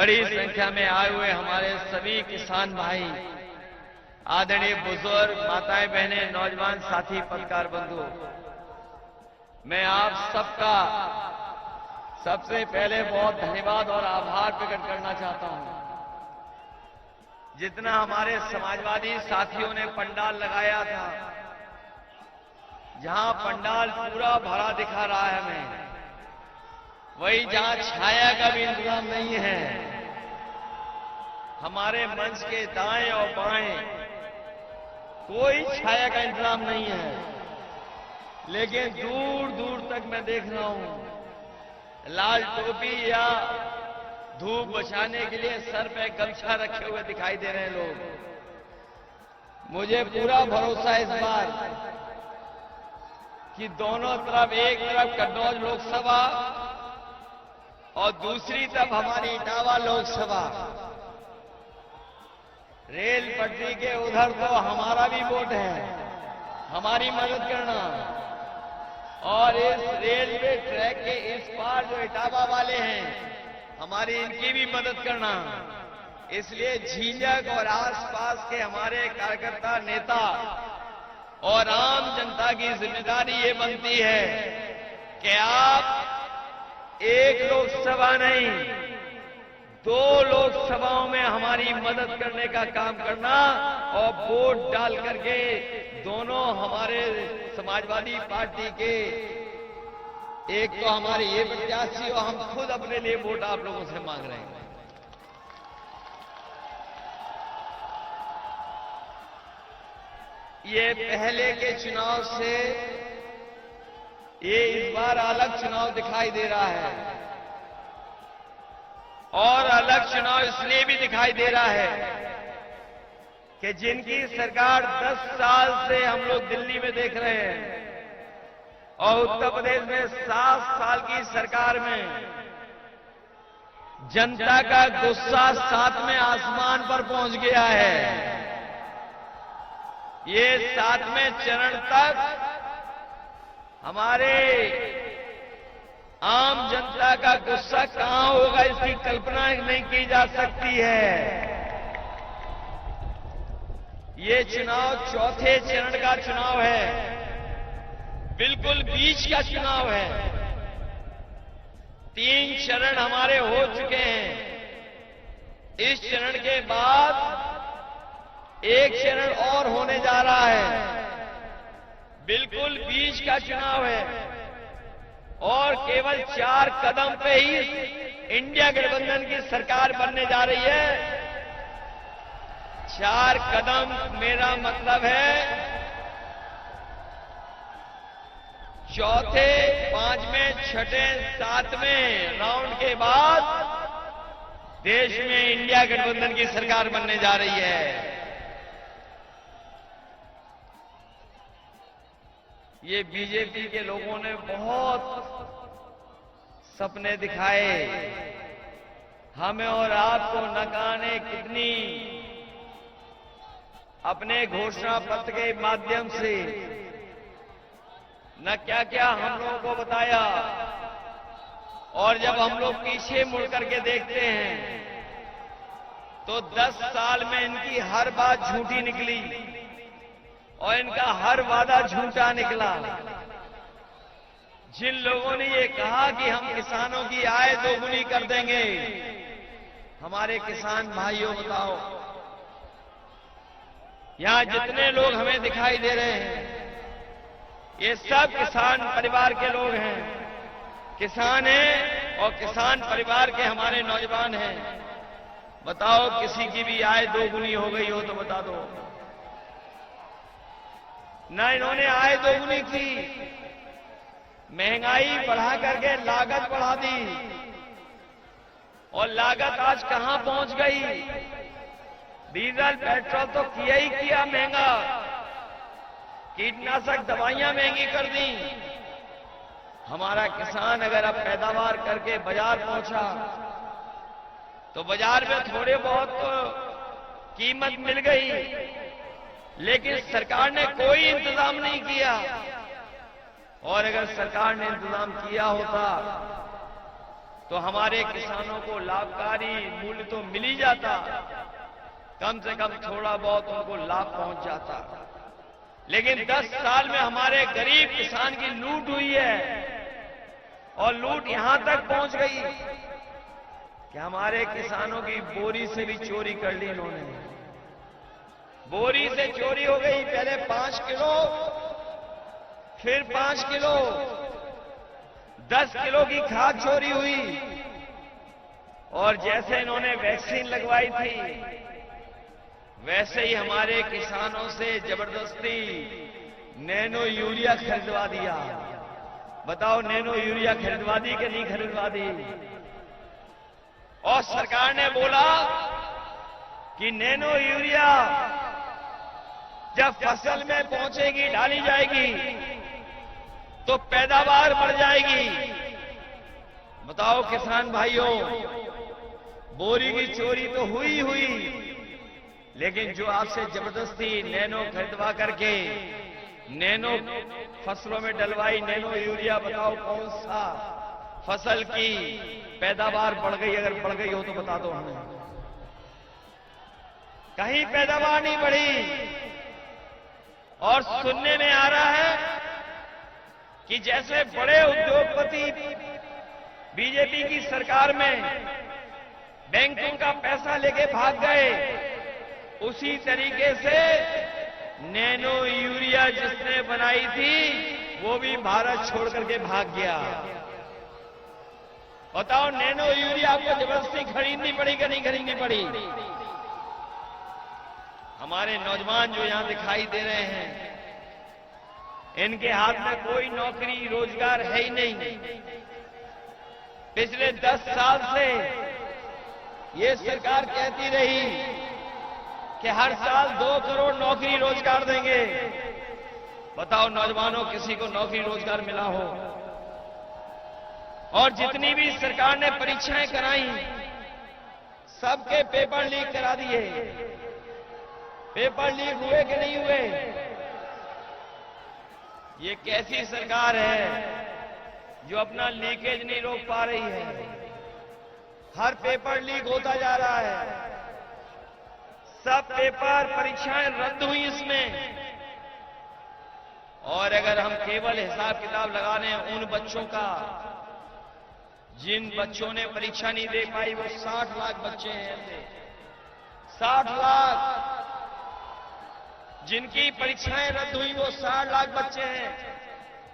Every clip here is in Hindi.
बड़ी संख्या में आए हुए हमारे सभी किसान भाई, आदरणीय बुजुर्ग, माताएं, बहनें, नौजवान साथी, पत्रकार बंधु, मैं आप सबका सबसे पहले बहुत धन्यवाद और आभार प्रकट करना चाहता हूं। जितना हमारे समाजवादी साथियों ने पंडाल लगाया था, जहां पंडाल पूरा भरा दिखा रहा है हमें, वही जहां छाया का भी इंतजाम नहीं है। हमारे मंच के दाएं और बाएं कोई छाया का इंतजाम नहीं है, लेकिन दूर दूर तक मैं देख रहा हूं लाल टोपी या धूप बचाने के लिए सर पे गमछा रखे हुए दिखाई दे रहे हैं लोग। मुझे पूरा भरोसा है इस बार कि दोनों तरफ, एक तरफ कन्नौज लोकसभा और दूसरी तरफ हमारी इटावा लोकसभा, रेल पटरी के उधर तो हमारा भी वोट है, हमारी मदद करना, और इस रेलवे ट्रैक के इस पार जो इटावा वाले हैं, हमारी इनकी भी मदद करना। इसलिए झींझक और आसपास के हमारे कार्यकर्ता, नेता और आम जनता की जिम्मेदारी ये बनती है कि आप एक लोकसभा नहीं, 2 लोकसभाओं में हमारी मदद करने का काम करना और वोट डाल करके दोनों हमारे समाजवादी पार्टी के, एक तो हमारे ये प्रत्याशी और हम खुद अपने लिए वोट आप लोगों से मांग रहे हैं। ये पहले के चुनाव से ये इस बार अलग चुनाव दिखाई दे रहा है, और अलग चुनाव इसलिए भी दिखाई दे रहा है कि जिनकी सरकार 10 साल से हम लोग दिल्ली में देख रहे हैं, और उत्तर प्रदेश में 7 साल की सरकार में जनता का गुस्सा 7वें आसमान पर पहुंच गया है। ये 7वें चरण तक हमारे आम जनता का गुस्सा कहां होगा, इसकी कल्पना नहीं की जा सकती है। ये चुनाव चौथे चरण का चुनाव है, बिल्कुल बीच का चुनाव है। 3 चरण हमारे हो चुके हैं। इस चरण के बाद एक चरण और होने जा रहा है, बिल्कुल बीच का चुनाव है, और केवल 4 कदम पे ही इंडिया गठबंधन की सरकार बनने जा रही है। 4 कदम मेरा मतलब है चौथे, 5वें, 6ठे, 7वें राउंड के बाद देश में इंडिया गठबंधन की सरकार बनने जा रही है। ये बीजेपी के लोगों ने बहुत सपने दिखाए, हमें और आपको न जाने कितनी अपने घोषणा पत्र के माध्यम से न क्या क्या हम लोगों को बताया, और जब हम लोग पीछे मुड़ करके देखते हैं तो 10 साल में इनकी हर बात झूठी निकली और इनका हर वादा झूठा निकला। जिन लोगों ने ये कहा कि हम किसानों की आय दोगुनी कर देंगे, हमारे किसान भाइयों बताओ, यहां जितने लोग हमें दिखाई दे रहे हैं ये सब किसान परिवार के लोग हैं, किसान हैं और किसान परिवार के हमारे नौजवान हैं। बताओ किसी की भी आय दोगुनी हो गई हो तो बता दो। न इन्होंने आय दोगुनी की, महंगाई बढ़ा करके लागत बढ़ा दी, और लागत आज कहां पहुंच गई। डीजल पेट्रोल तो किया ही किया महंगा, कीटनाशक दवाइयां महंगी कर दी। हमारा किसान अगर अब पैदावार करके बाजार पहुंचा तो बाजार में थोड़े बहुत कीमत मिल गई, लेकिन सरकार ने कोई इंतजाम नहीं किया। और अगर सरकार ने इंतजाम किया होता तो हमारे किसानों को लाभकारी मूल्य तो मिल ही जाता, कम से कम थोड़ा बहुत उनको लाभ पहुंच जाता। लेकिन 10 साल में हमारे गरीब किसान की लूट हुई है, और लूट यहां तक पहुंच गई कि हमारे किसानों की बोरी से भी चोरी कर ली इन्होंने। बोरी से चोरी हो गई, पहले 5 किलो, फिर 5 किलो, 10 किलो की खाद चोरी हुई। और जैसे इन्होंने वैक्सीन लगवाई थी, वैसे ही हमारे किसानों से जबरदस्ती नैनो यूरिया खरीदवा दिया। बताओ, नैनो यूरिया खरीदवा दी कि नहीं खरीदवा दी? और सरकार ने बोला कि नैनो यूरिया जब फसल में पहुंचेगी, डाली जाएगी, तो पैदावार बढ़ जाएगी। बताओ किसान भाइयों, बोरी की चोरी तो हुई, लेकिन जो आपसे जबरदस्ती नैनो खरीदवा करके नैनो फसलों में डलवाई नैनो यूरिया, बताओ कौन सा फसल की पैदावार बढ़ गई? अगर बढ़ गई हो तो बता दो हमें। कहीं पैदावार नहीं बढ़ी। और सुनने में आ रहा है कि जैसे बड़े उद्योगपति बीजेपी की सरकार में बैंकों का पैसा लेके भाग गए, उसी तरीके से नैनो यूरिया जिसने बनाई थी वो भी भारत छोड़ करके भाग गया। बताओ, नैनो यूरिया आपको जबरदस्ती खरीदनी पड़ी कि नहीं खरीदनी पड़ी? हमारे नौजवान जो यहां दिखाई दे रहे हैं, इनके हाथ में कोई नौकरी रोजगार है ही नहीं। पिछले 10 साल से ये सरकार कहती रही कि हर साल 2 करोड़ नौकरी रोजगार देंगे। बताओ नौजवानों, किसी को नौकरी रोजगार मिला हो? और जितनी भी सरकार ने परीक्षाएं कराई, सबके पेपर लीक करा दिए। पेपर लीक हुए कि नहीं हुए? ये कैसी सरकार है जो अपना लीकेज नहीं रोक पा रही है? हर पेपर लीक होता जा रहा है। सब पेपर परीक्षाएं रद्द हुई इसमें। और अगर हम केवल हिसाब किताब लगा लें उन बच्चों का जिन बच्चों ने परीक्षा नहीं दे पाई, वो 60 लाख बच्चे हैं ऐसे। 60 लाख जिनकी परीक्षाएं रद्द हुई, वो 60 लाख बच्चे हैं।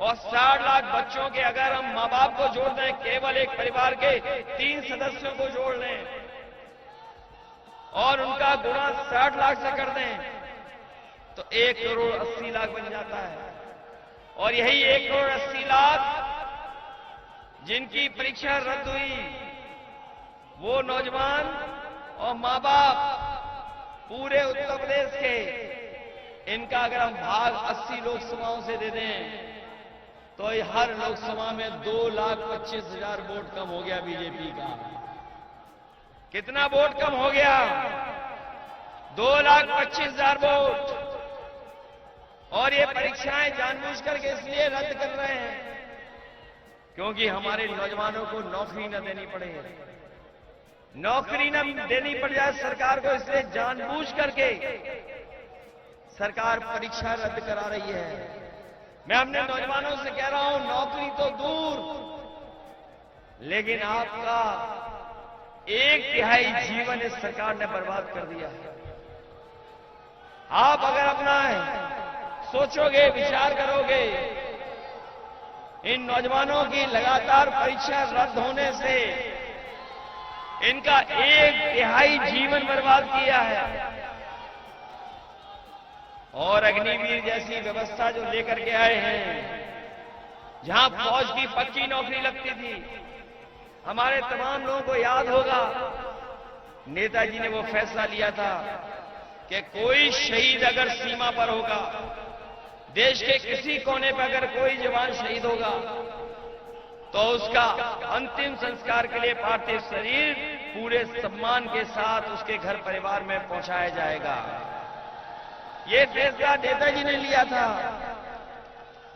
और 60 लाख बच्चों के अगर हम मां बाप को जोड़ दें, केवल एक परिवार के 3 सदस्यों को जोड़ लें और उनका गुणा 60 लाख से कर दें, तो 1 करोड़ 80 लाख बन जाता है। और यही 1 करोड़ 80 लाख जिनकी परीक्षा रद्द हुई, वो नौजवान और मां बाप पूरे उत्तर प्रदेश के, इनका अगर हम भाग 80 लोकसभाओं से दे दें, तो हर लोकसभा में 2,25,000 वोट कम हो गया बीजेपी का। कितना वोट कम हो गया? 2,25,000 वोट। और ये परीक्षाएं जानबूझ करके इसलिए रद्द कर रहे हैं क्योंकि हमारे नौजवानों को नौकरी न देनी पड़े। नौकरी न देनी पड़ जाए सरकार को, इसलिए जानबूझ करके सरकार परीक्षा रद्द करा रही है। मैं अपने नौजवानों से कह रहा हूं, नौकरी तो दूर, लेकिन आपका 1/3 जीवन इस सरकार ने बर्बाद कर दिया है। आप अगर अपना सोचोगे, विचार करोगे, इन नौजवानों की लगातार परीक्षा रद्द होने से इनका 1/3 जीवन बर्बाद किया है। और अग्निवीर जैसी व्यवस्था जो लेकर के आए हैं, जहां फौज की पक्की नौकरी लगती थी, हमारे तमाम लोगों को याद होगा नेताजी ने वो फैसला लिया था कि कोई शहीद अगर सीमा पर होगा, देश के किसी कोने पर अगर कोई जवान शहीद होगा, तो उसका अंतिम संस्कार के लिए पार्थिव शरीर पूरे सम्मान के साथ उसके घर परिवार में पहुंचाया जाएगा। ये फैसला नेताजी ने लिया था।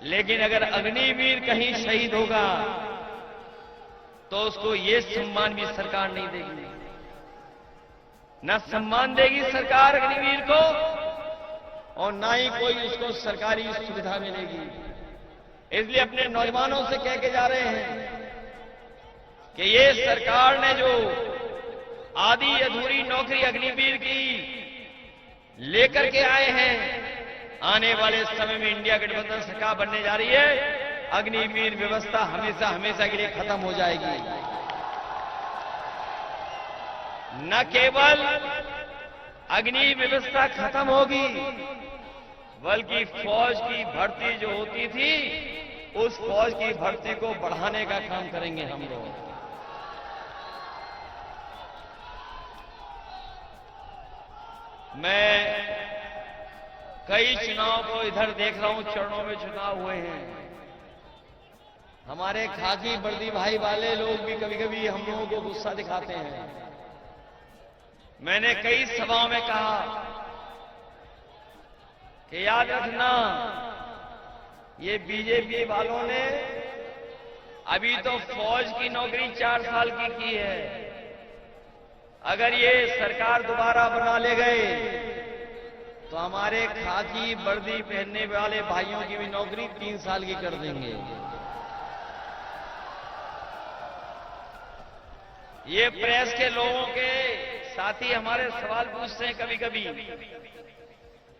लेकिन अगर अग्निवीर कहीं शहीद होगा तो उसको ये सम्मान भी सरकार नहीं देगी। न सम्मान देगी सरकार अग्निवीर को और ना ही कोई उसको सरकारी सुविधा मिलेगी। इसलिए अपने नौजवानों से कह के जा रहे हैं कि ये सरकार ने जो आधी अधूरी नौकरी अग्निवीर की लेकर के आए हैं, आने वाले समय में इंडिया गठबंधन सरकार बनने जा रही है, अग्निवीर व्यवस्था हमेशा हमेशा के लिए खत्म हो जाएगी। न केवल अग्नि व्यवस्था खत्म होगी, बल्कि फौज की भर्ती जो होती थी, उस फौज की भर्ती को बढ़ाने का काम करेंगे हम लोग। मैं कई चुनाव को इधर देख रहा हूं, चरणों में चुनाव हुए हैं। हमारे खाकी वर्दी भाई वाले लोग भी कभी कभी हम लोगों को गुस्सा दिखाते हैं। मैंने कई सभाओं में कहा कि याद रखना, ये बीजेपी वालों ने अभी तो फौज की नौकरी 4 साल की है। अगर ये सरकार दोबारा बना ले गए तो हमारे खाकी वर्दी पहनने वाले भाइयों की भी नौकरी 3 साल की कर देंगे। ये प्रेस के लोगों के साथी हमारे सवाल पूछते हैं कभी कभी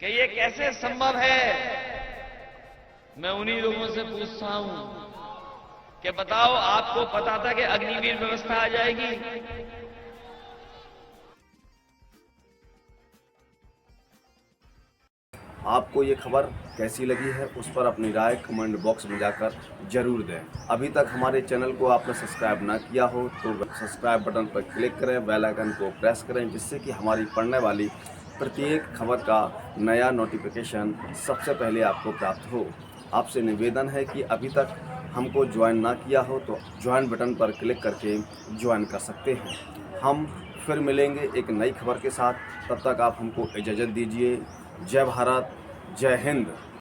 कि ये कैसे संभव है। मैं उन्हीं लोगों से पूछता हूं कि बताओ, आपको पता था कि अग्निवीर व्यवस्था आ जाएगी? आपको ये खबर कैसी लगी है, उस पर अपनी राय कमेंट बॉक्स में जाकर जरूर दें। अभी तक हमारे चैनल को आपने सब्सक्राइब ना किया हो तो सब्सक्राइब बटन पर क्लिक करें, बेल आइकन को प्रेस करें, जिससे कि हमारी पढ़ने वाली प्रत्येक खबर का नया नोटिफिकेशन सबसे पहले आपको प्राप्त हो। आपसे निवेदन है कि अभी तक हमको ज्वाइन ना किया हो तो ज्वाइन बटन पर क्लिक करके ज्वाइन कर सकते हैं। हम फिर मिलेंगे एक नई खबर के साथ, तब तक आप हमको इजाज़त दीजिए। जय भारत, जय हिंद।